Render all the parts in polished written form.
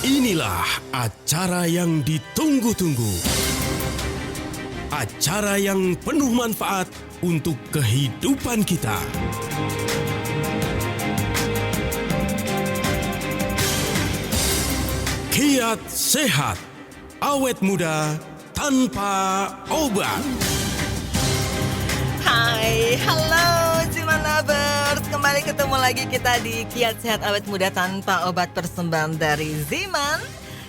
Inilah acara yang ditunggu-tunggu. Acara yang penuh manfaat untuk kehidupan kita. Kiat Sehat, awet muda tanpa obat. Hai, halo Ziman Lovers. Kembali ketemu lagi kita di Kiat Sehat Awet Muda Tanpa Obat persembahan dari Ziman.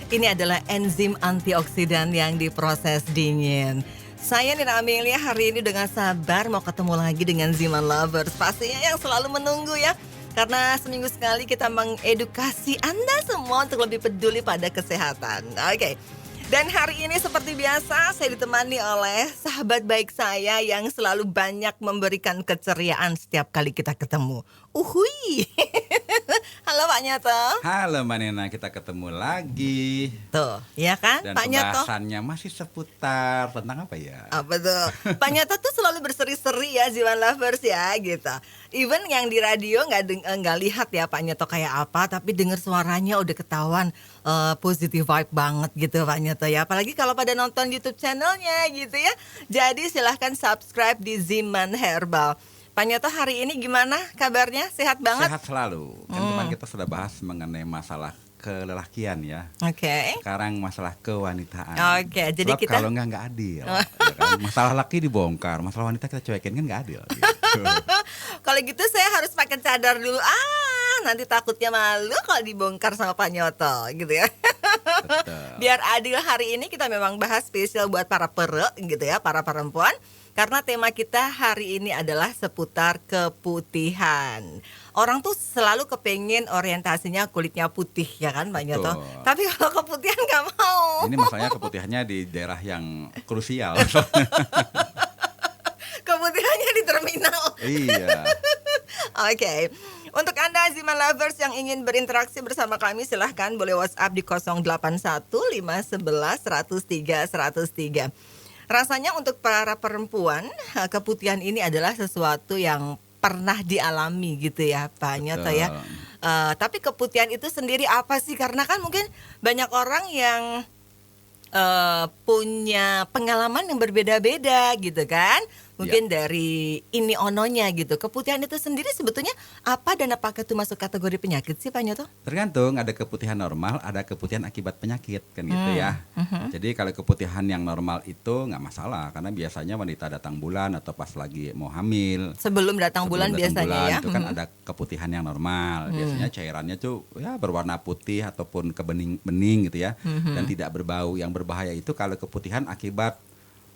Ini adalah enzim antioksidan yang diproses dingin. Saya Nina Amelia hari ini dengan sabar mau ketemu lagi dengan Ziman Lovers. Pastinya yang selalu menunggu ya. Karena seminggu sekali kita mengedukasi Anda semua untuk lebih peduli pada kesehatan. Oke. Dan hari ini seperti biasa saya ditemani oleh sahabat baik saya yang selalu banyak memberikan keceriaan setiap kali kita ketemu. Uhui. Halo Pak Nyoto. Halo Mbak Nena, kita ketemu lagi. Tuh, ya kan Dan Pak Nyoto? pembahasannya masih seputar tentang apa ya? Apa tuh? Pak Nyoto tuh selalu berseri-seri ya Ziman Lovers ya gitu. Even yang di radio nggak lihat ya Pak Nyoto kayak apa, tapi dengar suaranya udah ketahuan positive vibe banget gitu Pak Nyoto ya. Apalagi kalau pada nonton YouTube channelnya gitu ya. Jadi silahkan subscribe di Ziman Herbal. Pak Nyoto hari ini gimana kabarnya? Sehat banget? Sehat selalu. Kan kemarin kita sudah bahas mengenai masalah kelelakian ya. Oke. Sekarang masalah kewanitaan. Oke, jadi Sebab kita kalau nggak adil. Ya kan? Masalah laki dibongkar, masalah wanita kita cuekin kan nggak adil. Gitu. kalau gitu saya harus pakai cadar dulu. Nanti takutnya malu kalau dibongkar sama Pak Nyoto gitu ya. Betul. Biar adil hari ini kita memang bahas spesial buat para pere gitu ya, para perempuan. Karena tema kita hari ini adalah seputar keputihan. Orang tuh selalu kepengen orientasinya kulitnya putih ya kan Pak Nyoto. Betul. Tapi kalau keputihan nggak mau. Ini masalahnya keputihannya di daerah yang krusial. Keputihannya di terminal. Iya. Oke. Untuk Anda Ziman Lovers yang ingin berinteraksi bersama kami silahkan boleh WhatsApp di 081 511 103 103. Rasanya untuk para perempuan keputihan ini adalah sesuatu yang pernah dialami gitu ya Pak Nyoto ya. Tapi keputihan itu sendiri apa sih? Karena kan mungkin banyak orang yang punya pengalaman yang berbeda-beda gitu kan. Mungkin dari ini ononya gitu. Keputihan itu sendiri sebetulnya apa dan apakah itu masuk kategori penyakit sih Pak Nyoto? Tergantung, ada keputihan normal, ada keputihan akibat penyakit kan gitu ya. Jadi kalau keputihan yang normal itu nggak masalah karena biasanya wanita datang bulan atau pas lagi mau hamil. Sebelum datang bulan biasanya ya. Itu kan ada keputihan yang normal. Biasanya cairannya tuh ya berwarna putih ataupun kebening-bening gitu ya. Dan tidak berbau. Yang berbahaya itu kalau keputihan akibat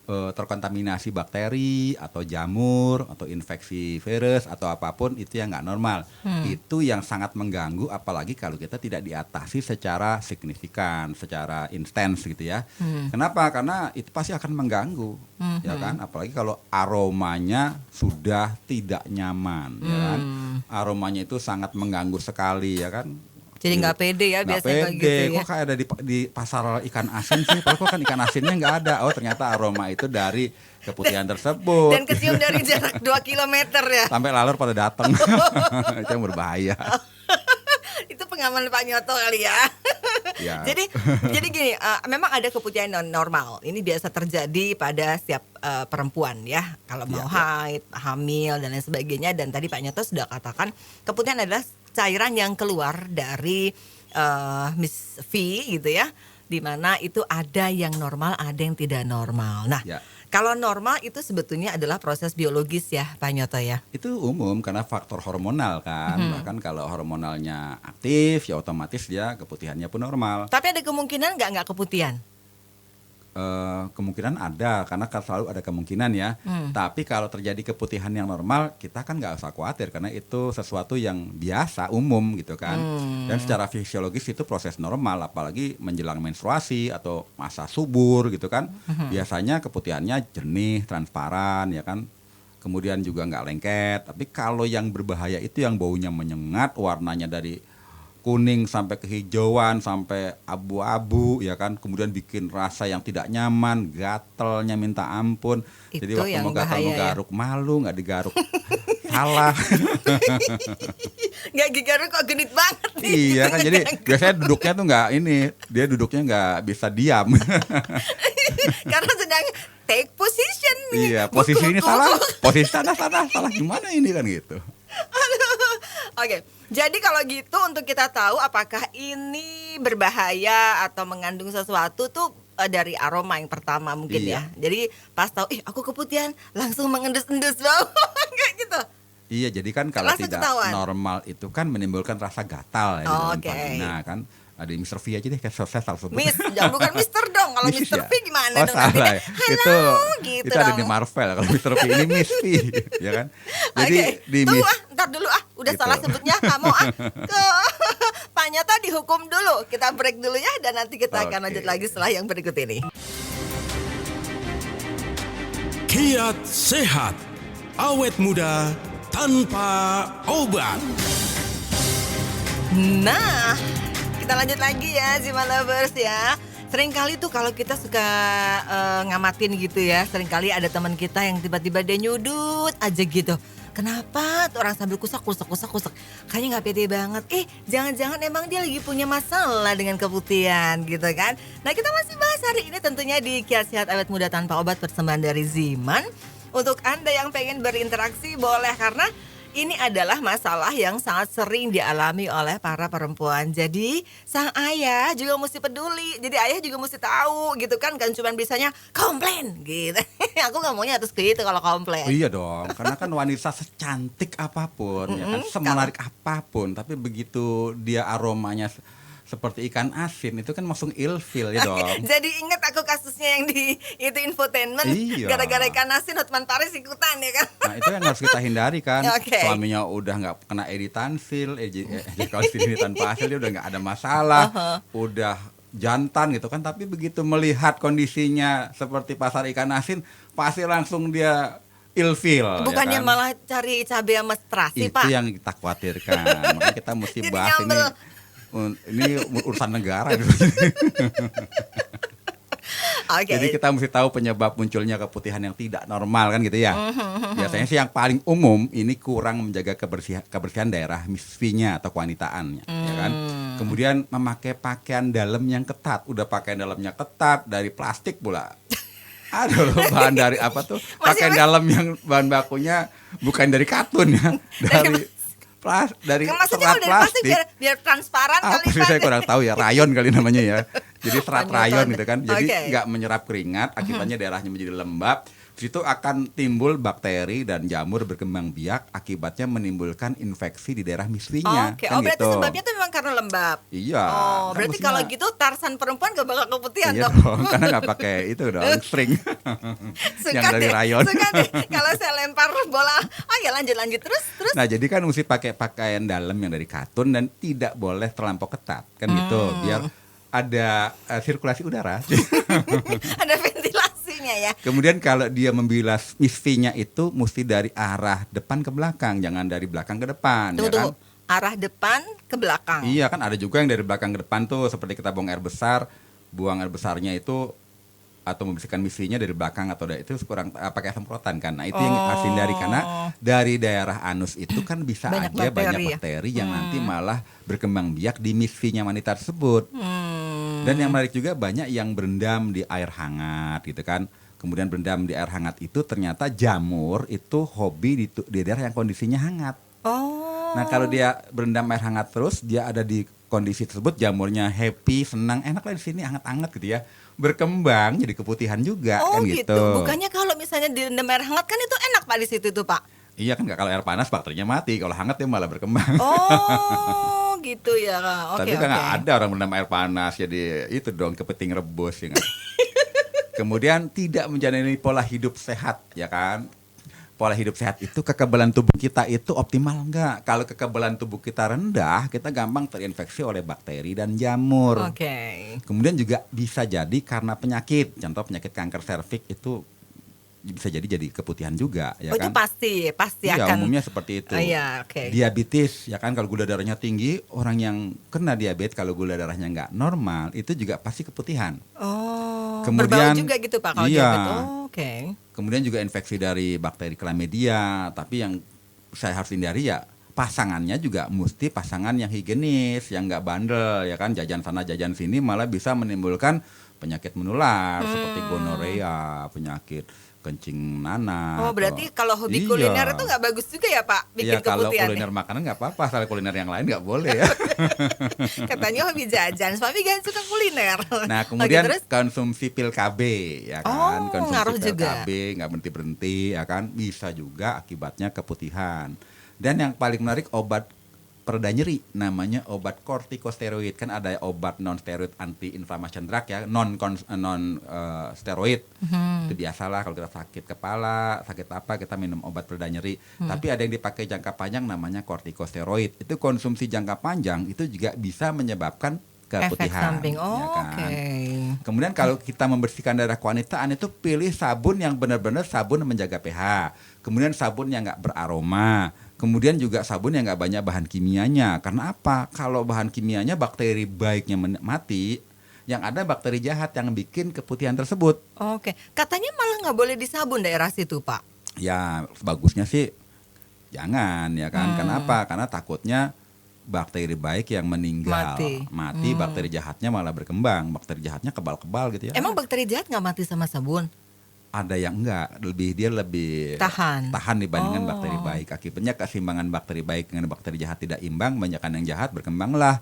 terkontaminasi bakteri atau jamur atau infeksi virus atau apapun itu yang nggak normal. Itu yang sangat mengganggu apalagi kalau kita tidak diatasi secara signifikan, secara intens gitu ya. Kenapa? Karena itu pasti akan mengganggu, ya kan? Apalagi kalau aromanya sudah tidak nyaman, ya kan? Aromanya itu sangat mengganggu sekali, ya kan? Jadi nggak pede ya Nggak biasanya pede. gitu ya. Kok kayak ada di pasar ikan asin sih? Padahal kok kan ikan asinnya nggak ada. Oh ternyata aroma itu dari keputihan tersebut. Dan kecium dari jarak 2 kilometer ya. Sampai laler pada datang. Itu yang berbahaya. Itu pengalaman Pak Nyoto kali ya. Ya. Jadi gini, memang ada keputihan non normal. Ini biasa terjadi pada setiap perempuan ya. Kalau mau haid, hamil dan lain sebagainya. Dan tadi Pak Nyoto sudah katakan keputihan adalah cairan yang keluar dari Miss V gitu ya. Di mana itu ada yang normal, ada yang tidak normal. Nah, kalau normal itu sebetulnya adalah proses biologis ya Pak Nyoto ya. Itu umum karena faktor hormonal kan. Bahkan kalau hormonalnya aktif ya otomatis dia keputihannya pun normal. Tapi ada kemungkinan nggak keputihan? Kemungkinan ada karena selalu ada kemungkinan ya. Tapi kalau terjadi keputihan yang normal kita kan nggak usah khawatir karena itu sesuatu yang biasa umum gitu kan. Dan secara fisiologis itu proses normal apalagi menjelang menstruasi atau masa subur gitu kan. Biasanya keputihannya jernih, transparan ya kan. Kemudian juga nggak lengket. Tapi kalau yang berbahaya itu yang baunya menyengat, warnanya dari kuning sampai kehijauan sampai abu-abu ya kan, kemudian bikin rasa yang tidak nyaman, gatelnya minta ampun. Itu jadi waktu yang mau gatal bahaya mau garuk malu nggak digaruk salah. Nggak gigarnya kok genit banget nih. Iya kan, jadi biasanya duduknya tuh nggak ini, dia duduknya nggak bisa diam. Karena sedang take position nih. Iya, posisi ini salah, posisi salah gimana ini kan gitu. Oke, jadi kalau gitu untuk kita tahu apakah ini berbahaya atau mengandung sesuatu tuh dari aroma yang pertama mungkin Iya. ya. Jadi pas tahu, aku keputihan, langsung mengendus-endus loh, kayak gitu. Iya, jadi kan kalau Langsung tidak ketahuan. normal itu kan menimbulkan rasa gatal ya di dalam Oke. vagina kan. Ada Mr. V aja deh, kayak sukses langsung. Miss, jangan bukan Mister dong. Kalau Mrs. Mister ya? V gimana Oh, dong salah nanti? ya. Halo, gitu itu ada dong. di Marvel. Kalau Mr. V ini Miss V, ya kan? Jadi Oke, di tunggu Miss ntar dulu udah Gitu. salah sebutnya kamu ke Pak Nyata dihukum dulu. Kita break dulu ya dan nanti kita akan Oke. lanjut lagi setelah yang berikut ini. Kiat sehat, awet muda tanpa obat. Nah, kita lanjut lagi ya Zima Lovers ya. Seringkali tuh kalau kita suka ngamatin gitu ya, seringkali ada teman kita yang tiba-tiba dia nyudut aja gitu. Kenapa tuh orang sambil kusak. Kayaknya nggak pede banget. Jangan-jangan emang dia lagi punya masalah dengan keputihan gitu kan. Nah, kita masih bahas hari ini tentunya di Kiat Sehat Awet Muda Tanpa Obat persembahan dari Ziman. Untuk Anda yang pengen berinteraksi boleh, karena ini adalah masalah yang sangat sering dialami oleh para perempuan. Jadi sang ayah juga mesti peduli. Jadi ayah juga mesti tahu gitu kan. Kan cuma bisanya komplain gitu. Aku nggak maunya terus gitu kalau komplain. Oh iya dong, karena kan wanita secantik apapun, ya kan, semenarik apapun, tapi begitu dia aromanya seperti ikan asin, itu kan langsung ilfil ya dong. Jadi ingat aku kasusnya yang di itu infotainment. Iya. Gara-gara ikan asin Hotman Paris ikutan ya kan. Nah itu yang harus kita hindari kan. Oke. Suaminya udah nggak kena editansil, kalau ini tanpa hasil dia udah nggak ada masalah, udah jantan gitu kan. Tapi begitu melihat kondisinya seperti pasar ikan asin, pasti langsung dia ilfil. Bukannya ya kan? malah cari cabai sama terasi Itu Pak. yang kita khawatirkan. Makanya kita mesti Jadi bahas nyambel. ini urusan negara. Oke. Jadi kita mesti tahu penyebab munculnya keputihan yang tidak normal kan gitu ya. Biasanya sih yang paling umum ini kurang menjaga kebersihan daerah misfinya atau kewanitaannya, ya kan. Kemudian memakai pakaian dalam yang ketat, udah pakaian dalamnya ketat dari plastik pula. Ada loh bahan dari apa tuh? Pakaian dalam yang bahan bakunya bukan dari katun ya, dari Maksudnya serat dari plastik plastik. biar transparan Apa kali sih, Pak. saya kurang tahu ya, rayon kali namanya ya. Jadi serat Panjatan. rayon gitu kan. Jadi Oke. nggak menyerap keringat, akibatnya daerahnya menjadi lembab. Di situ akan timbul bakteri dan jamur berkembang biak, akibatnya menimbulkan infeksi di daerah misfinya. Oke, Kan berarti gitu. sebabnya itu memang karena lembab. Iya. Oh, kan berarti mestinya- kalau gitu Tarsan perempuan gak bakal keputihan Iya dong. dong, karena nggak pakai itu dong, string yang dari rayon. Suka deh kalau saya lempar bola. Oh ya lanjut terus. Nah jadi kan mesti pakai pakaian dalam yang dari katun dan tidak boleh terlampau ketat kan gitu, biar ada sirkulasi udara. Ada ventilasinya ya. Kemudian kalau dia membilas misfinya itu mesti dari arah depan ke belakang, jangan dari belakang ke depan. Tunggu, ya kan? arah depan ke belakang. Iya kan, ada juga yang dari belakang ke depan tuh, seperti kita buang air besarnya itu atau membersihkan misfinya dari belakang atau dari itu kurang pakai semprotan kan. Nah itu yang harus hindari, karena dari daerah anus itu kan bisa Banyak aja bakteri banyak ya? bakteri yang nanti malah berkembang biak di misfinya wanita tersebut. Dan yang menarik juga banyak yang berendam di air hangat gitu kan. Kemudian berendam di air hangat itu ternyata jamur itu hobi di daerah yang kondisinya hangat. Oh. Nah kalau dia berendam air hangat terus, dia ada di kondisi tersebut, jamurnya happy, senang, enak lah di sini hangat-hangat gitu ya. Berkembang jadi keputihan juga Oh kan gitu. Bukannya kalau misalnya di air hangat kan itu enak Pak di situ tuh Pak. Iya kan, nggak, kalau air panas bakterinya mati, kalau hangat dia malah berkembang. Oh gitu ya. Oke. Tapi kan nggak ada orang berendam air panas, jadi itu dong kepiting rebus ya kan? Kemudian tidak menjalani pola hidup sehat ya kan. Pola hidup sehat itu kekebalan tubuh kita itu optimal enggak? Kalau kekebalan tubuh kita rendah, kita gampang terinfeksi oleh bakteri dan jamur. Oke. Kemudian juga bisa jadi karena penyakit. Contoh penyakit kanker serviks itu bisa jadi keputihan juga ya Oh itu kan. pasti Iya, akan. umumnya seperti itu. Iya, oke. Diabetes ya kan, kalau gula darahnya tinggi, orang yang kena diabetes kalau gula darahnya nggak normal itu juga pasti keputihan. Oh. Kemudian- berbau juga gitu Pak kalau iya. diabetes. Oh, oke. Kemudian juga infeksi dari bakteri chlamydia, tapi yang saya harus hindari ya pasangannya juga mesti pasangan yang higienis, yang nggak bandel ya kan, jajan sana jajan sini malah bisa menimbulkan penyakit menular seperti gonorea, penyakit kencing nanah. Oh, berarti kalau hobi Iya. kuliner itu nggak bagus juga ya Pak, bikin Iya, kalau keputihan. kuliner makanan nggak apa-apa, asal kuliner yang lain nggak boleh ya. Katanya hobi jajan, suami kan suka kuliner. Nah, Oke, kemudian terus? konsumsi pil KB ya kan, Oh, ngaruh konsumsi pil juga. KB nggak berhenti-berhenti ya kan, bisa juga akibatnya keputihan. Dan yang paling menarik obat pereda nyeri namanya obat kortikosteroid. Kan ada obat non steroid anti inflammation drug ya, non steroid. Itu biasalah kalau kita sakit kepala, sakit apa kita minum obat pereda nyeri. Tapi ada yang dipakai jangka panjang namanya kortikosteroid. Itu konsumsi jangka panjang itu juga bisa menyebabkan Efek keputihan. samping. Oh, ya kan? oke. Kemudian kalau kita membersihkan daerah kewanitaan itu pilih sabun yang benar-benar sabun menjaga pH. Kemudian sabun yang nggak beraroma. Kemudian juga sabun yang nggak banyak bahan kimianya. Karena apa? Kalau bahan kimianya bakteri baiknya mati, yang ada bakteri jahat yang bikin keputihan tersebut. Oke, katanya malah nggak boleh disabun daerah situ Pak. Ya bagusnya sih jangan ya kan. Kenapa? Karena takutnya bakteri baik yang meninggal mati, bakteri jahatnya malah berkembang. Bakteri jahatnya kebal-kebal gitu ya. Emang bakteri jahat nggak mati sama sabun? Ada yang enggak, dia lebih Tahan dibandingkan bakteri baik. Akibatnya keseimbangan bakteri baik dengan bakteri jahat tidak imbang, banyakkan yang jahat, berkembanglah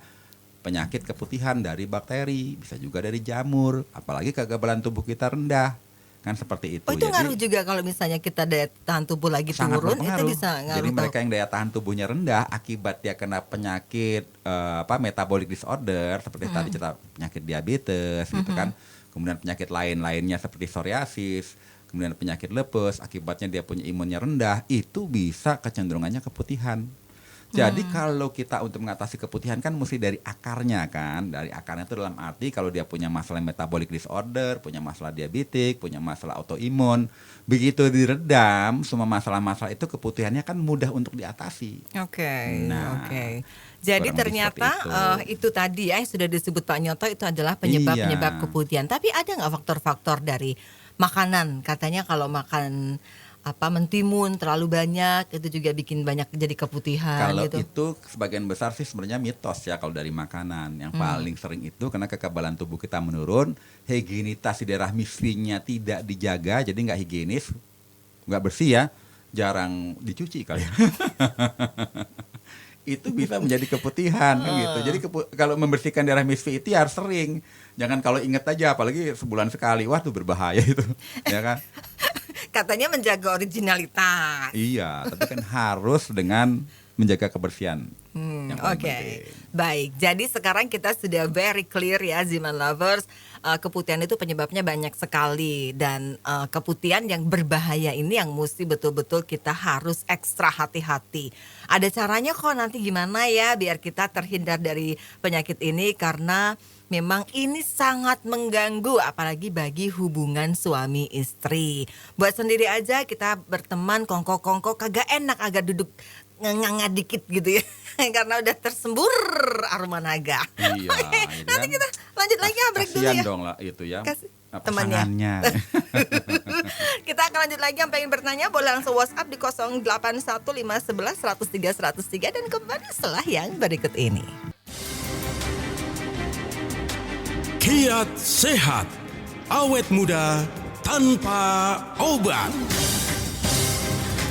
penyakit keputihan dari bakteri, bisa juga dari jamur, apalagi kekebalan tubuh kita rendah. Kan seperti itu. Oh, itu Jadi, ngaruh juga kalau misalnya kita daya tahan tubuh lagi sangat turun, itu berpengaruh. bisa ngaruh. Jadi mereka yang daya tahan tubuhnya rendah akibat dia kena penyakit metabolic disorder seperti tadi cerita penyakit diabetes gitu kan. Kemudian penyakit lain-lainnya seperti psoriasis, kemudian penyakit lepus, akibatnya dia punya imunnya rendah, itu bisa kecenderungannya keputihan. Jadi kalau kita untuk mengatasi keputihan kan mesti dari akarnya kan. Dari akarnya itu dalam arti kalau dia punya masalah metabolic disorder, punya masalah diabetik, punya masalah autoimun, begitu diredam semua masalah-masalah itu keputihannya kan mudah untuk diatasi. Oke, Nah, oke. Jadi kurang lebih ternyata seperti itu tadi ya yang sudah disebut Pak Nyoto itu adalah penyebab-penyebab Iya. keputihan. Tapi ada nggak faktor-faktor dari makanan? Katanya kalau makan mentimun terlalu banyak itu juga bikin banyak jadi keputihan Kalau gitu. itu sebagian besar sih sebenarnya mitos ya kalau dari makanan. Yang paling sering itu karena kekebalan tubuh kita menurun, higienitas di daerah misfinya tidak dijaga, jadi nggak higienis, nggak bersih ya, jarang dicuci kali ya. Itu bisa menjadi keputihan kan gitu. Jadi kalau membersihkan daerah misfi itu ya harus sering. Jangan kalau inget aja, apalagi sebulan sekali, wah tuh berbahaya itu, ya kan? Katanya menjaga originalitas. Iya, tapi kan harus dengan menjaga kebersihan. Yang paling Oke, penting. baik. Jadi sekarang kita sudah very clear ya, Ziman Lovers. Keputihan itu penyebabnya banyak sekali dan keputihan yang berbahaya ini yang mesti betul-betul kita harus ekstra hati-hati. Ada caranya kok, nanti gimana ya biar kita terhindar dari penyakit ini karena memang ini sangat mengganggu apalagi bagi hubungan suami istri. Buat sendiri aja kita berteman kongko-kongko kagak enak, agak duduk nganga dikit gitu ya. Karena udah tersembur aroma naga. Iya, Oke, gitu nanti kan. kita lanjut lagi ya, break dulu Kasian ya. dong lah itu ya. Kasih Pasangannya. temannya. Kita akan lanjut lagi, yang pengen bertanya boleh langsung WhatsApp di 0815111003 dan kembali setelah yang berikut ini. Kiat sehat, awet muda tanpa obat.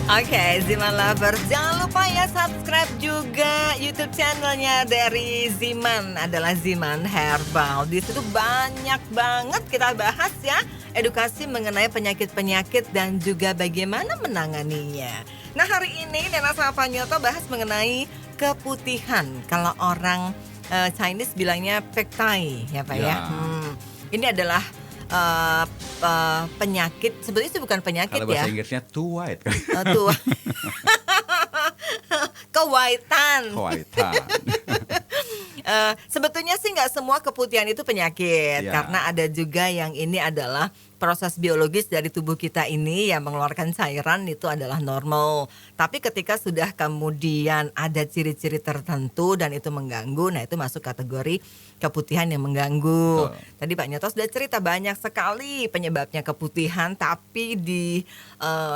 Oke, Ziman Lovers, jangan lupa ya subscribe juga YouTube channelnya dari Ziman, adalah Ziman Herbal. Di situ banyak banget kita bahas ya, edukasi mengenai penyakit-penyakit dan juga bagaimana menanganinya. Nah, hari ini Nena sama Pak Nyoto bahas mengenai keputihan. Kalau orang Chinese bilangnya pektai ya Pak ya. Ya. Ini adalah penyakit, sebetulnya itu bukan penyakit Kalau ya. bahasa Inggrisnya too white kan. Tuh. Kewaitan. Kewaitan. Sebetulnya sih nggak semua keputihan itu penyakit, Ya. karena ada juga yang ini adalah proses biologis dari tubuh kita ini yang mengeluarkan cairan itu adalah normal. Tapi ketika sudah kemudian ada ciri-ciri tertentu dan itu mengganggu, nah itu masuk kategori keputihan yang mengganggu. Betul. Tadi Pak Nyoto sudah cerita banyak sekali penyebabnya keputihan, tapi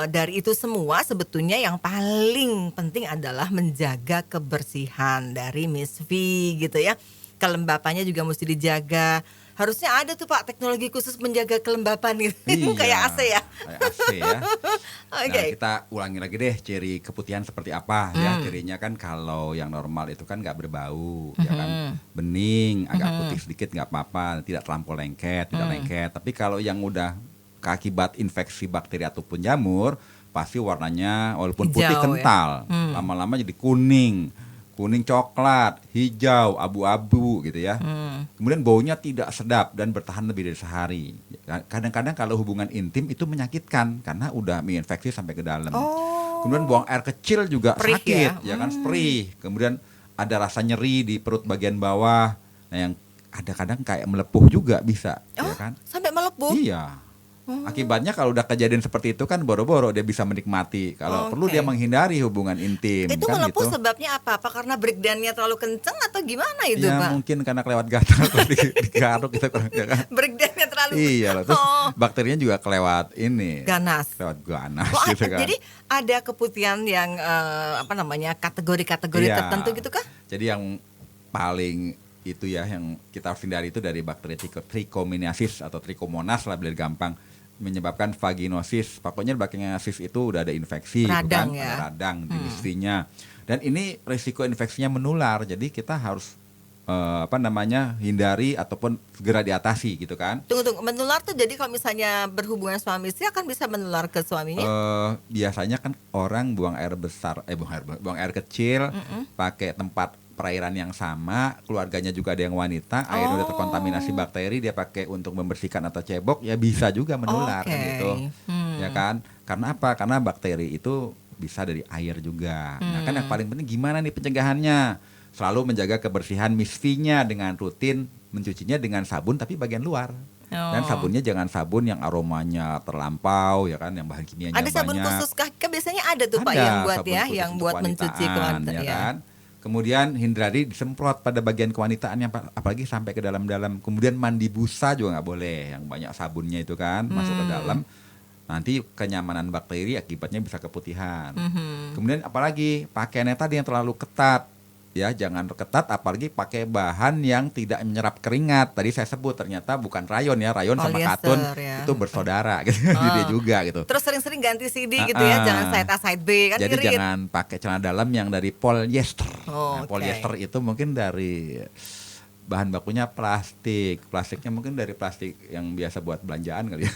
dari itu semua sebetulnya yang paling penting adalah menjaga kebersihan dari Miss V gitu ya. Kelembapannya juga mesti dijaga. Harusnya ada tuh Pak teknologi khusus menjaga kelembapan gitu. Iya, Kayak AC ya. Kayak AC ya. Oke. Nah, kita ulangi lagi deh ciri keputihan seperti apa ya. Cirinya kan kalau yang normal itu kan nggak berbau, ya kan, bening, agak putih sedikit nggak apa-apa, tidak terlampau lengket, tidak lengket. Tapi kalau yang udah akibat infeksi bakteri ataupun jamur, pasti warnanya walaupun putih Hijau, ya. kental, lama-lama jadi kuning coklat, hijau, abu-abu gitu ya. Kemudian baunya tidak sedap dan bertahan lebih dari sehari. Kadang-kadang kalau hubungan intim itu menyakitkan karena udah menginfeksi sampai ke dalam. Kemudian buang air kecil juga Perih sakit, ya? ya kan, perih. Kemudian ada rasa nyeri di perut bagian bawah. Nah, yang ada kadang kayak melepuh juga bisa, ya kan? Sampai melepuh. Iya. Akibatnya kalau udah kejadian seperti itu kan boro-boro dia bisa menikmati. Kalau perlu Oke. dia menghindari hubungan intim. Itu kan melepuh gitu. sebabnya apa? Apa karena breakdown-nya terlalu kenceng atau gimana itu Ya Pak? mungkin karena kelewat gatal atau digaruk gitu kan. Breakdown-nya terlalu Iya loh. Terus Oh, bakterinya juga kelewat ini. ganas. Kelewat ganas Oh, gitu kan. jadi ada keputihan yang kategori-kategori Iya. tertentu gitu kah? Jadi yang paling itu ya yang kita harus hindari itu dari bakteri Trichomoniasis atau Trichomonas lah biar gampang, menyebabkan vaginosis. Pokoknya vaginosis itu udah ada infeksi gitu Radang kan, ya. ada radang di mestinya. Dan ini risiko infeksinya menular. Jadi kita harus hindari ataupun segera diatasi gitu kan. Tunggu, menular tuh jadi kalau misalnya berhubungan suami istri akan bisa menular ke suaminya? Biasanya kan orang buang air besar, buang air kecil, pakai tempat perairan yang sama, keluarganya juga ada yang wanita, airnya udah terkontaminasi bakteri, dia pakai untuk membersihkan atau cebok, ya bisa juga menular Oke. kan gitu, ya kan? Karena apa? Karena bakteri itu bisa dari air juga. Nah kan yang paling penting gimana nih pencegahannya? Selalu menjaga kebersihan misfinya dengan rutin mencucinya dengan sabun tapi bagian luar. Dan sabunnya jangan sabun yang aromanya terlampau ya kan, yang bahan kimianya Ada sabun banyak. khusus kah? Kan biasanya ada tuh Pak Ada yang buat sabun ya, khusus yang untuk buat mencuci kewanitaan, keluarga ya ya. kan. Kemudian hindari disemprot pada bagian kewanitaan yang apalagi sampai ke dalam-dalam. Kemudian mandi busa juga nggak boleh, yang banyak sabunnya itu kan masuk ke dalam. Nanti kenyamanan bakteri akibatnya bisa keputihan. Kemudian apalagi pakaiannya tadi yang terlalu ketat. Ya jangan ketat, apalagi pakai bahan yang tidak menyerap keringat. Tadi saya sebut ternyata bukan rayon ya, rayon sama Polyester, katun ya. itu bersaudara gitu. Dia juga gitu. Terus sering-sering ganti CD gitu ya, jangan side A side B kan Jadi irit. jangan pakai celana dalam yang dari polyester. Oh, Nah, oke. polyester itu mungkin dari bahan bakunya plastik. Plastiknya mungkin dari plastik yang biasa buat belanjaan kali ya.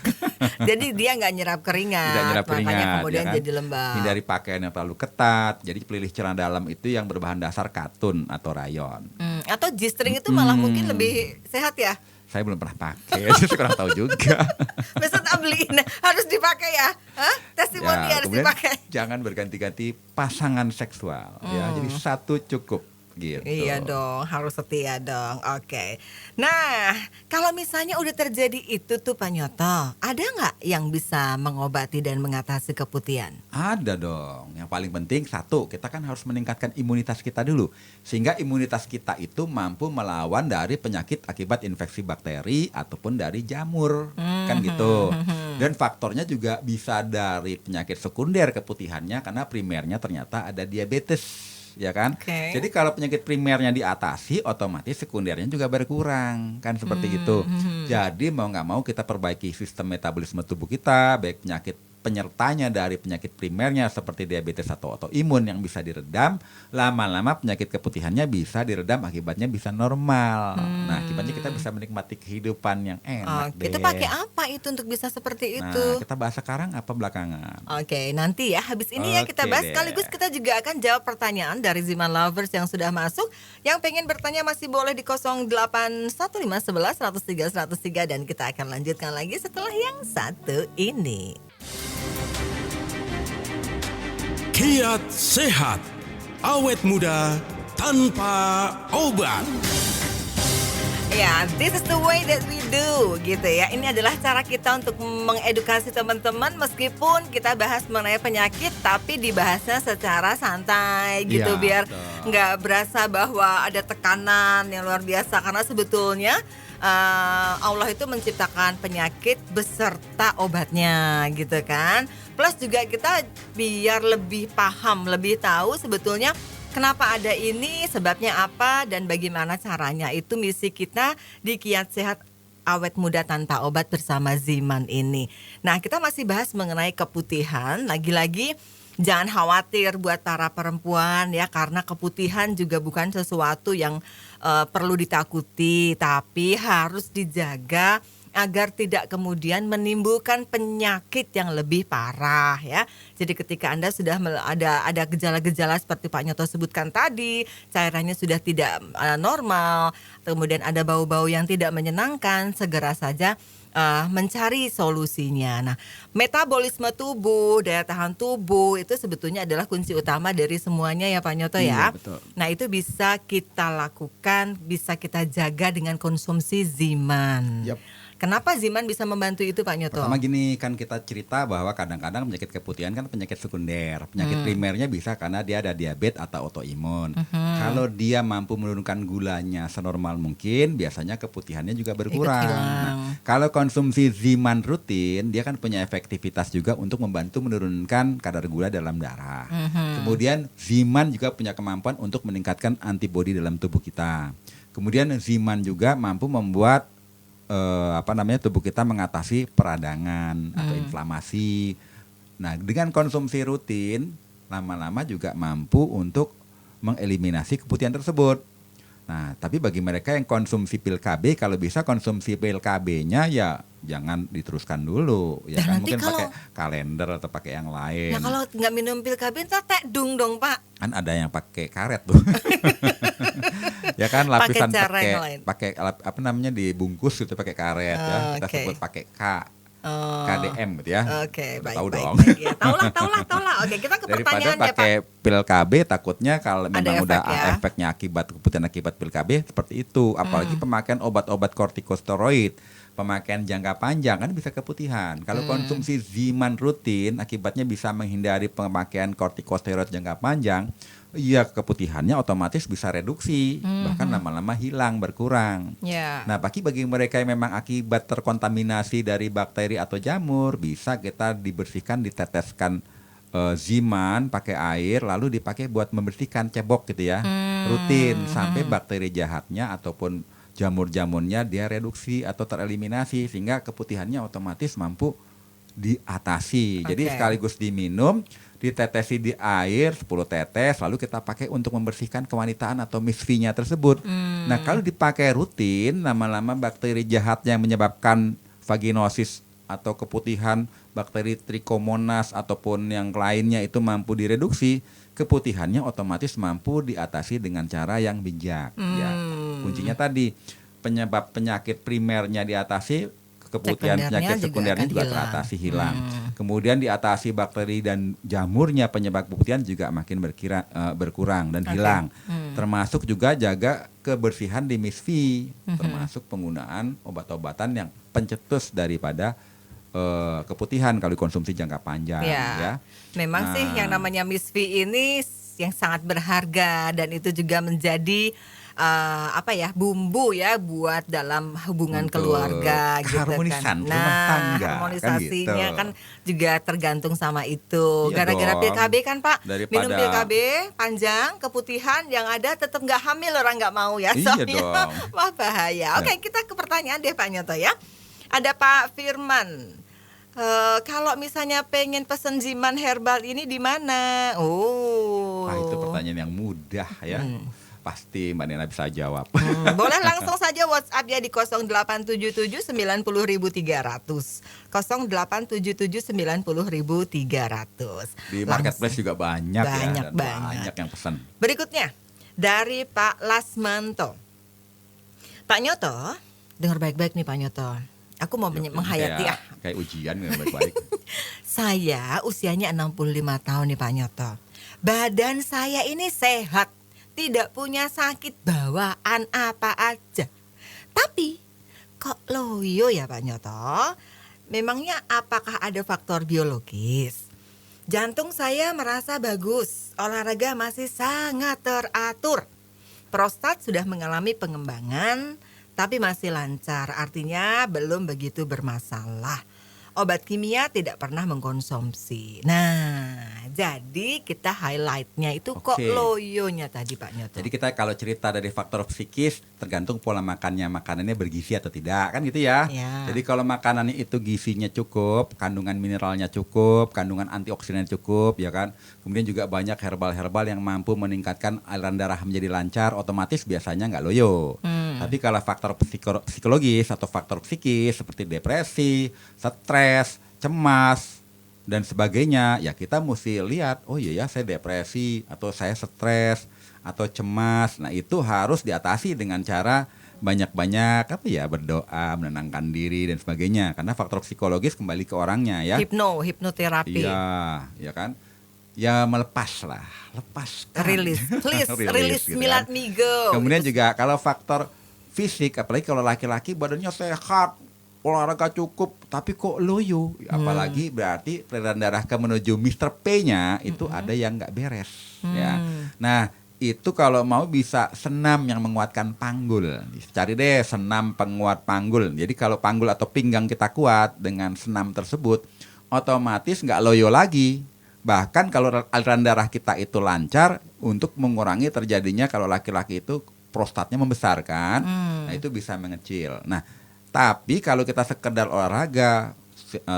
Jadi dia nggak nyerap keringat, Tidak nyerap makanya keringat, kemudian ya kan? jadi lembab. Hindari pakaian yang terlalu ketat. Jadi pilih celana dalam itu yang berbahan dasar katun atau rayon. Atau G-string itu malah mungkin lebih sehat ya. Saya belum pernah pakai, jadi kurang tahu juga. Besok tak beliin, harus dipakai ya. Hah? Testimoni harus kemudian dipakai. jangan berganti-ganti pasangan seksual. Ya, jadi satu cukup. Gitu. Iya dong, harus setia dong. Oke. Nah, kalau misalnya udah terjadi itu tuh Pak Nyoto, ada nggak yang bisa mengobati dan mengatasi keputihan? Ada dong. Yang paling penting satu, kita kan harus meningkatkan imunitas kita dulu. Sehingga imunitas kita itu mampu melawan dari penyakit akibat infeksi bakteri ataupun dari jamur. Kan gitu. Dan faktornya juga bisa dari penyakit sekunder keputihannya karena primernya ternyata ada diabetes. Ya kan? Oke. Jadi kalau penyakit primernya diatasi, otomatis sekundernya juga berkurang, kan seperti itu. Jadi mau nggak mau kita perbaiki sistem metabolisme tubuh kita, baik penyakit penyertanya dari penyakit primernya seperti diabetes atau autoimun yang bisa diredam, lama-lama penyakit keputihannya bisa diredam, akibatnya bisa normal. Nah, akibatnya kita bisa menikmati kehidupan yang enak deh. Kita pakai apa itu untuk bisa seperti Nah, itu? kita bahas sekarang apa belakangan? Oke, nanti ya habis ini ya kita Oke bahas. deh. Sekaligus kita juga akan jawab pertanyaan dari Ziman Lovers yang sudah masuk. Yang pengen bertanya masih boleh di 081511103103 dan kita akan lanjutkan lagi setelah yang satu ini. Kiat sehat, awet muda tanpa obat. Ya, this is the way that we do gitu ya. Ini adalah cara kita untuk mengedukasi teman-teman meskipun kita bahas mengenai penyakit tapi dibahasnya secara santai gitu Iya, biar betul. nggak berasa bahwa ada tekanan yang luar biasa karena sebetulnya Allah itu menciptakan penyakit beserta obatnya gitu kan. Plus juga kita biar lebih paham, lebih tahu sebetulnya kenapa ada ini, sebabnya apa, dan bagaimana caranya. Itu misi kita di Kiat Sehat Awet Muda Tanpa Obat bersama Ziman ini. Nah, kita masih bahas mengenai keputihan. Lagi-lagi jangan khawatir buat para perempuan ya, karena keputihan juga bukan sesuatu yang perlu ditakuti, tapi harus dijaga agar tidak kemudian menimbulkan penyakit yang lebih parah ya. Jadi ketika Anda sudah ada gejala-gejala seperti Pak Nyoto sebutkan tadi, cairannya sudah tidak normal, kemudian ada bau-bau yang tidak menyenangkan, segera saja mencari solusinya. Nah, metabolisme tubuh, daya tahan tubuh itu sebetulnya adalah kunci utama dari semuanya ya Pak Nyoto ya. Iya, betul. Nah, itu bisa kita lakukan, bisa kita jaga dengan konsumsi Ziman. Yap. Kenapa Ziman bisa membantu itu Pak Nyoto? Pertama gini, kan kita cerita bahwa kadang-kadang penyakit keputihan kan penyakit sekunder. Penyakit primernya bisa karena dia ada diabetes atau autoimun. Kalau dia mampu menurunkan gulanya senormal mungkin, biasanya keputihannya juga berkurang. hilang. Nah, kalau konsumsi Ziman rutin, dia kan punya efektivitas juga untuk membantu menurunkan kadar gula dalam darah. Kemudian Ziman juga punya kemampuan untuk meningkatkan antibodi dalam tubuh kita. Kemudian Ziman juga mampu membuat tubuh kita mengatasi peradangan atau inflamasi. Nah, dengan konsumsi rutin lama-lama juga mampu untuk mengeliminasi keputihan tersebut. Nah, tapi bagi mereka yang konsumsi pil KB, kalau bisa konsumsi pil KB-nya ya jangan diteruskan dulu, ya kan nanti mungkin kalau- pakai kalender atau pakai yang lain. Nah, kalau nggak minum pil KB ntar tekdung dong Pak. Kan ada yang pakai karet tuh. Ya kan lapisan Pakai cara yang lain. pakai apa namanya dibungkus gitu pakai karet ya. Kita Oke. sebut pakai Oh. KDM gitu ya. Oke, Udah baik, tahu baik, dong. baik ya. Taulah. Oke, kita ke Daripada pertanyaan ya Pak. pakai pil KB takutnya kalau Ada memang udah efek ya. efeknya akibat keputihan akibat pil KB seperti itu. Apalagi pemakaian obat-obat kortikosteroid, pemakaian jangka panjang kan bisa keputihan. Kalau konsumsi Ziman rutin akibatnya bisa menghindari pemakaian kortikosteroid jangka panjang. Iya, keputihannya otomatis bisa reduksi, bahkan lama-lama hilang, berkurang. Ya. Nah, bagi mereka yang memang akibat terkontaminasi dari bakteri atau jamur, bisa kita dibersihkan, diteteskan Ziman pakai air, lalu dipakai buat membersihkan cebok gitu ya, rutin sampai bakteri jahatnya ataupun jamur-jamurnya dia reduksi atau tereliminasi, sehingga keputihannya otomatis mampu diatasi. Jadi Oke. sekaligus diminum, ditetesi di air 10 tetes, lalu kita pakai untuk membersihkan kewanitaan atau misfinya tersebut. Nah, kalau dipakai rutin, lama-lama bakteri jahat yang menyebabkan vaginosis atau keputihan, bakteri Trichomonas ataupun yang lainnya itu mampu direduksi, keputihannya otomatis mampu diatasi dengan cara yang bijak. Ya, kuncinya tadi penyebab penyakit primernya diatasi, keputihan Sekundernya penyakit juga sekundernya akan juga hilang. teratasi hilang. Kemudian diatasi bakteri dan jamurnya penyebab keputihan juga makin berkurang dan hilang. Termasuk juga jaga kebersihan di misfi, termasuk penggunaan obat-obatan yang pencetus daripada keputihan kalau dikonsumsi jangka panjang. Ya. Memang sih Nah. yang namanya misfi ini yang sangat berharga dan itu juga menjadi bumbu ya buat dalam hubungan Untuk keluarga gitu keharmonisan kan. rumah tangga, kan harmonisasinya gitu. kan juga tergantung sama itu. Iya Gara-gara dong. pil KB kan Pak, minum Daripada- pil KB panjang, keputihan yang ada tetap nggak hamil, orang nggak mau ya. Iya Soalnya dong. wah bahaya. Oke, kita ke pertanyaan deh Pak Nyoto ya. Ada Pak Firman. Kalau misalnya pengen pesen Ziman herbal ini di mana? Oh. Itu pertanyaan yang mudah ya. Pasti Mbak Nena bisa jawab. Boleh langsung saja WhatsApp ya di 0877 90.300. 0877 90.300. Di marketplace juga banyak, Banyak, ya, dan banyak yang pesan. Berikutnya dari Pak Lasmanto. Pak Nyoto, dengar baik-baik nih Pak Nyoto. Aku mau menghayati kayak ujian yang baik-baik. Saya usianya 65 tahun nih Pak Nyoto. Badan saya ini sehat, tidak punya sakit bawaan apa aja. Tapi kok loyo ya Pak Nyoto? Memangnya apakah ada faktor biologis? Jantung saya merasa bagus, olahraga masih sangat teratur. Prostat sudah mengalami pengembangan, tapi masih lancar, artinya belum begitu bermasalah. Obat kimia tidak pernah mengkonsumsi. Nah, jadi kita highlightnya itu kok Oke. loyonya tadi Pak Nyoto. Jadi kita kalau cerita dari faktor psikis tergantung pola makannya, makanannya bergizi atau tidak kan gitu ya. Ya. Jadi kalau makanannya itu gizinya cukup, kandungan mineralnya cukup, kandungan antioksidan cukup ya kan. Kemudian juga banyak herbal-herbal yang mampu meningkatkan aliran darah menjadi lancar, otomatis biasanya nggak loyo. Tapi kalau faktor psikologis atau faktor psikis seperti depresi, stres, cemas dan sebagainya, ya kita mesti lihat, oh iya ya saya depresi atau saya stres atau cemas. Nah, itu harus diatasi dengan cara banyak-banyak berdoa, menenangkan diri dan sebagainya. Karena faktor psikologis kembali ke orangnya ya. Hipnoterapi. Iya, ya kan? Ya lepaskan. Rilis, rilis gitu milat kan. migo. Kemudian juga kalau faktor fisik, apalagi kalau laki-laki badannya sehat, olahraga cukup, tapi kok loyo. Apalagi berarti peredaran darah menuju Mr. P-nya itu ada yang nggak beres. Ya. Nah, itu kalau mau bisa senam yang menguatkan panggul. Cari deh senam penguat panggul. Jadi kalau panggul atau pinggang kita kuat dengan senam tersebut, otomatis nggak loyo lagi. Bahkan kalau aliran darah kita itu lancar, untuk mengurangi terjadinya kalau laki-laki itu prostatnya membesarkan, nah itu bisa mengecil. Nah, tapi kalau kita sekedar olahraga,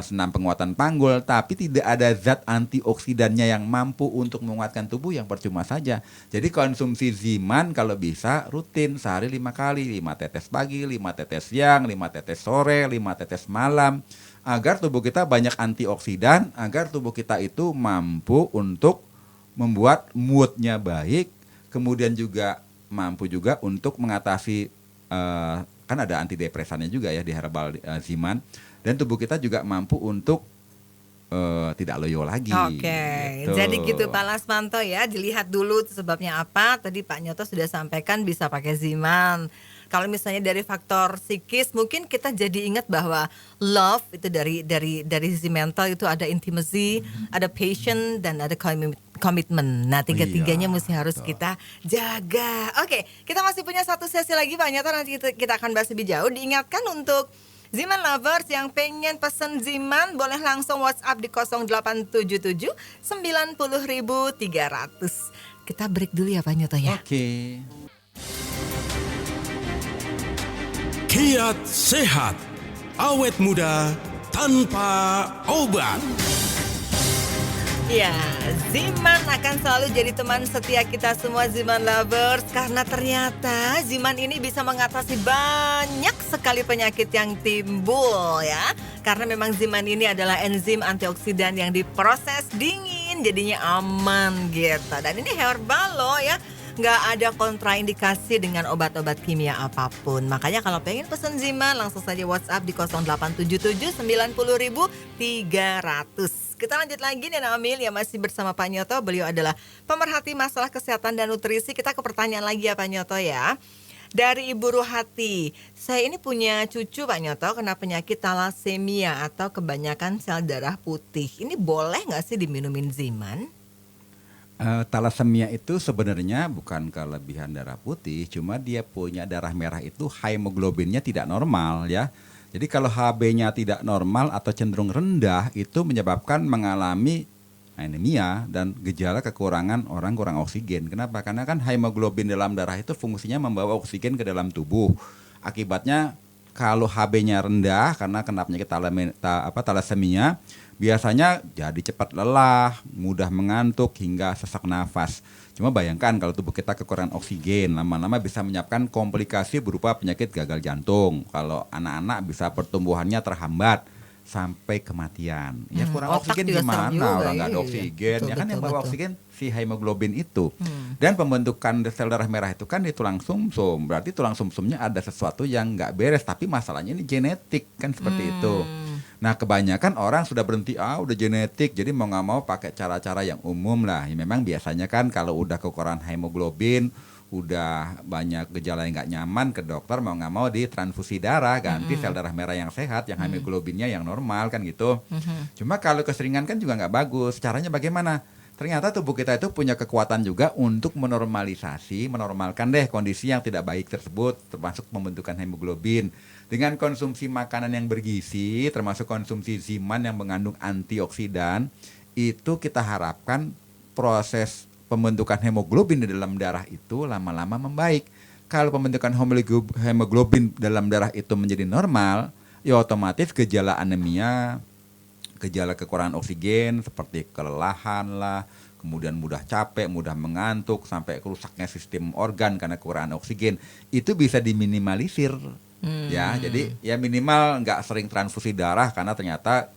senam penguatan panggul, tapi tidak ada zat antioksidannya yang mampu untuk menguatkan tubuh, yang percuma saja. Jadi konsumsi Ziman kalau bisa rutin sehari 5 kali, 5 tetes pagi, 5 tetes siang, 5 tetes sore, 5 tetes malam, agar tubuh kita banyak antioksidan, agar tubuh kita itu mampu untuk membuat moodnya baik, kemudian juga mampu juga untuk mengatasi kan ada antidepresannya juga ya di herbal Ziman, dan tubuh kita juga mampu untuk tidak loyo lagi. Oke, jadi gitu Pak Lasmanto ya, dilihat dulu sebabnya apa. Tadi Pak Nyoto sudah sampaikan bisa pakai Ziman. Kalau misalnya dari faktor psikis, mungkin kita jadi ingat bahwa love itu dari sisi mental itu ada intimacy, ada passion, dan ada komitmen. Nah, tiga-tiganya mesti harus kita jaga. Oke, kita masih punya satu sesi lagi Pak Nyoto, nanti kita akan bahas lebih jauh. Diingatkan untuk Ziman lovers yang pengen pesen Ziman, boleh langsung WhatsApp di 0877 90.300. Kita break dulu ya Pak Nyoto ya. Oke. Kiat sehat, awet muda tanpa obat. Ya, Ziman akan selalu jadi teman setia kita semua Ziman lovers, karena ternyata Ziman ini bisa mengatasi banyak sekali penyakit yang timbul ya. Karena memang Ziman ini adalah enzim antioksidan yang diproses dingin, jadinya aman gitu. Dan ini herbal loh ya. Nggak ada kontraindikasi dengan obat-obat kimia apapun. Makanya kalau pengen pesen Ziman, langsung saja WhatsApp di 0877 90.300. Kita lanjut lagi nih Amil ya, masih bersama Pak Nyoto. Beliau adalah pemerhati masalah kesehatan dan nutrisi. Kita ke pertanyaan lagi ya Pak Nyoto ya. Dari Ibu Ruhati, saya ini punya cucu Pak Nyoto kena penyakit talasemia atau kebanyakan sel darah putih. Ini boleh nggak sih diminumin Ziman? Talasemia itu sebenarnya bukan kelebihan darah putih, cuma dia punya darah merah itu hemoglobinnya tidak normal ya. Jadi kalau HB-nya tidak normal atau cenderung rendah, itu menyebabkan mengalami anemia dan gejala kekurangan orang kurang oksigen. Kenapa? Karena kan hemoglobin dalam darah itu fungsinya membawa oksigen ke dalam tubuh. Akibatnya kalau HB-nya rendah karena kena penyakit talasemia, biasanya jadi cepat lelah, mudah mengantuk hingga sesak nafas. Cuma bayangkan kalau tubuh kita kekurangan oksigen, lama-lama bisa menyebabkan komplikasi berupa penyakit gagal jantung. Kalau anak-anak bisa pertumbuhannya terhambat sampai kematian. Ya kurang oksigen gimana? Orang nggak ada oksigen. Betul, ya kan betul, yang bawa oksigen si hemoglobin itu. Dan pembentukan sel darah merah itu kan di tulang sumsum. Berarti tulang sumsumnya ada sesuatu yang nggak beres. Tapi masalahnya ini genetik kan seperti itu. Nah kebanyakan orang sudah berhenti, udah genetik, jadi mau nggak mau pakai cara-cara yang umum lah. Ya, memang biasanya kan kalau udah kekurangan hemoglobin, udah banyak gejala yang nggak nyaman ke dokter, mau nggak mau ditransfusi darah, ganti sel darah merah yang sehat, yang hemoglobinnya yang normal kan gitu. Cuma kalau keseringan kan juga nggak bagus. Caranya bagaimana? Ternyata tubuh kita itu punya kekuatan juga untuk menormalkan deh kondisi yang tidak baik tersebut, termasuk pembentukan hemoglobin. Dengan konsumsi makanan yang bergizi, termasuk konsumsi ziman yang mengandung antioksidan, itu kita harapkan proses pembentukan hemoglobin di dalam darah itu lama-lama membaik. Kalau pembentukan hemoglobin dalam darah itu menjadi normal, ya otomatis gejala anemia, gejala kekurangan oksigen seperti kelelahan lah, kemudian mudah capek, mudah mengantuk, sampai kerusaknya sistem organ karena kekurangan oksigen, itu bisa diminimalisir. Ya, jadi ya minimal nggak sering transfusi darah karena ternyata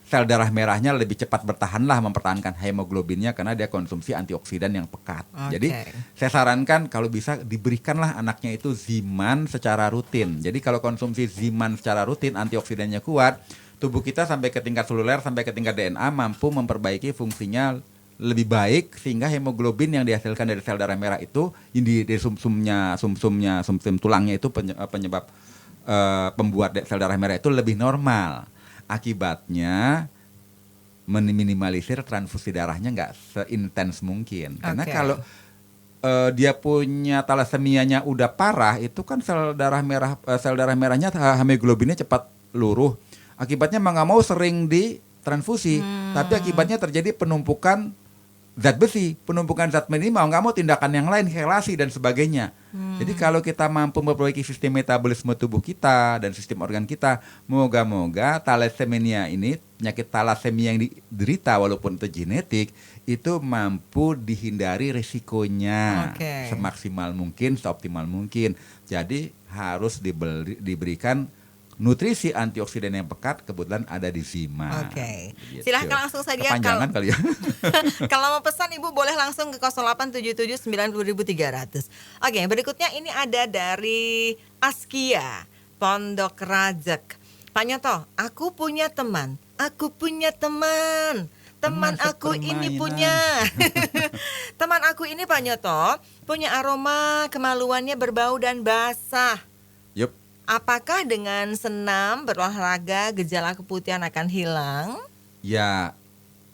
sel darah merahnya lebih cepat bertahanlah mempertahankan hemoglobinnya karena dia konsumsi antioksidan yang pekat. Jadi saya sarankan kalau bisa diberikanlah anaknya itu ziman secara rutin. Jadi kalau konsumsi ziman secara rutin, antioksidannya kuat, tubuh kita sampai ke tingkat seluler, sampai ke tingkat DNA mampu memperbaiki fungsinya lebih baik sehingga hemoglobin yang dihasilkan dari sel darah merah itu di sumsum tulangnya itu penyebab pembuat sel darah merah itu lebih normal. Akibatnya meminimalisir transfusi darahnya nggak seintens mungkin. Karena kalau dia punya talasemianya udah parah, itu kan sel darah merahnya hemoglobinnya cepat luruh. Akibatnya mau nggak mau sering ditransfusi, tapi akibatnya terjadi penumpukan zat besi, penumpukan zat besi, mau nggak mau tindakan yang lain, kelasi dan sebagainya. Jadi kalau kita mampu memperbaiki sistem metabolisme tubuh kita dan sistem organ kita, moga-moga thalassemia ini, penyakit talasemia yang diderita walaupun itu genetik, itu mampu dihindari risikonya semaksimal mungkin, seoptimal mungkin. Jadi harus diberikan nutrisi antioksidan yang pekat, kebetulan ada di Zima. Gitu. Silahkan langsung saja. Kepanjangan kali ya. Kalau mau pesan Ibu boleh langsung ke 0877900300. Berikutnya ini ada dari Askia, Pondok Rajek. Pak Nyoto, aku punya teman. Teman aku ini punya. Teman aku ini Pak Nyoto punya aroma kemaluannya berbau dan basah. Yup. Apakah dengan senam, berolahraga, gejala keputihan akan hilang? Ya,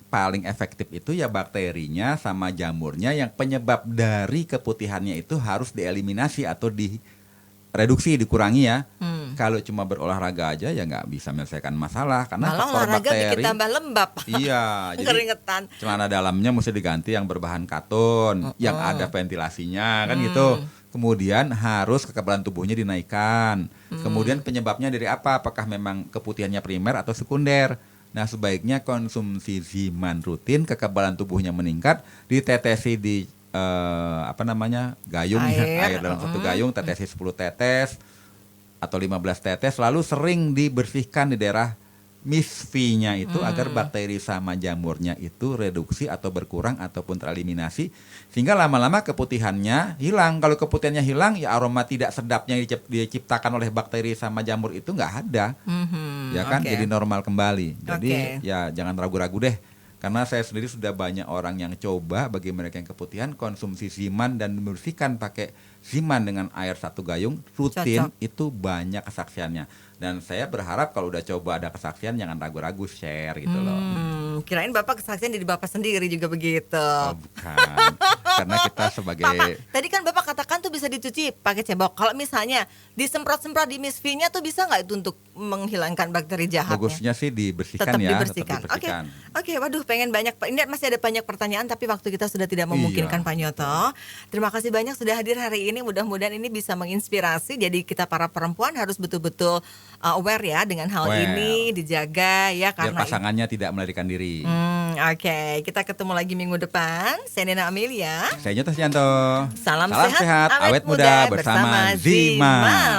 paling efektif itu ya bakterinya sama jamurnya, yang penyebab dari keputihannya itu harus dieliminasi atau direduksi, dikurangi ya. Kalau cuma berolahraga aja ya nggak bisa menyelesaikan masalah karena malah faktor olahraga bakteri bikin tambah lembab. Iya, jadi keringetan. celana dalamnya mesti diganti yang berbahan katon, yang ada ventilasinya kan gitu. Kemudian harus kekebalan tubuhnya dinaikkan. Kemudian penyebabnya dari apa? Apakah memang keputihannya primer atau sekunder? Nah, sebaiknya konsumsi Ziman rutin, kekebalan tubuhnya meningkat, ditetesi di gayung, air dalam satu gayung, tetesi 10 tetes atau 15 tetes, lalu sering dibersihkan di daerah misfinya itu agar bakteri sama jamurnya itu reduksi atau berkurang ataupun tereliminasi, sehingga lama-lama keputihannya hilang. Kalau keputihannya hilang, ya aroma tidak sedapnya diciptakan oleh bakteri sama jamur itu nggak ada, ya kan, jadi normal kembali. Jadi ya jangan ragu-ragu deh, karena saya sendiri sudah banyak orang yang coba, bagi mereka yang keputihan, konsumsi Ziman dan membersihkan pakai Ziman dengan air 1 gayung rutin. Itu banyak kesaksiannya. Dan saya berharap kalau udah coba ada kesaksian, jangan ragu-ragu share gitu loh. Kirain Bapak kesaksian dari Bapak sendiri juga begitu. Oh, bukan. Karena kita sebagai Pak, tadi kan Bapak katakan tuh bisa dicuci pakai cebok. Kalau misalnya disemprot-semprot di misfinya tuh bisa nggak itu untuk menghilangkan bakteri jahatnya? bagusnya sih dibersihkan. Tetap dibersihkan. Oke, waduh, pengen banyak. Ini masih ada banyak pertanyaan tapi waktu kita sudah tidak memungkinkan, Pak Nyoto. Terima kasih banyak sudah hadir hari ini. Mudah-mudahan ini bisa menginspirasi. Jadi kita para perempuan harus betul-betul aware ya dengan hal ini, dijaga ya, biar karena pasangannya tidak melarikan diri. Kita ketemu lagi minggu depan. Saya Nena Amelia. Saya Nyoto Sianto. Salam sehat, awet muda bersama Ziman.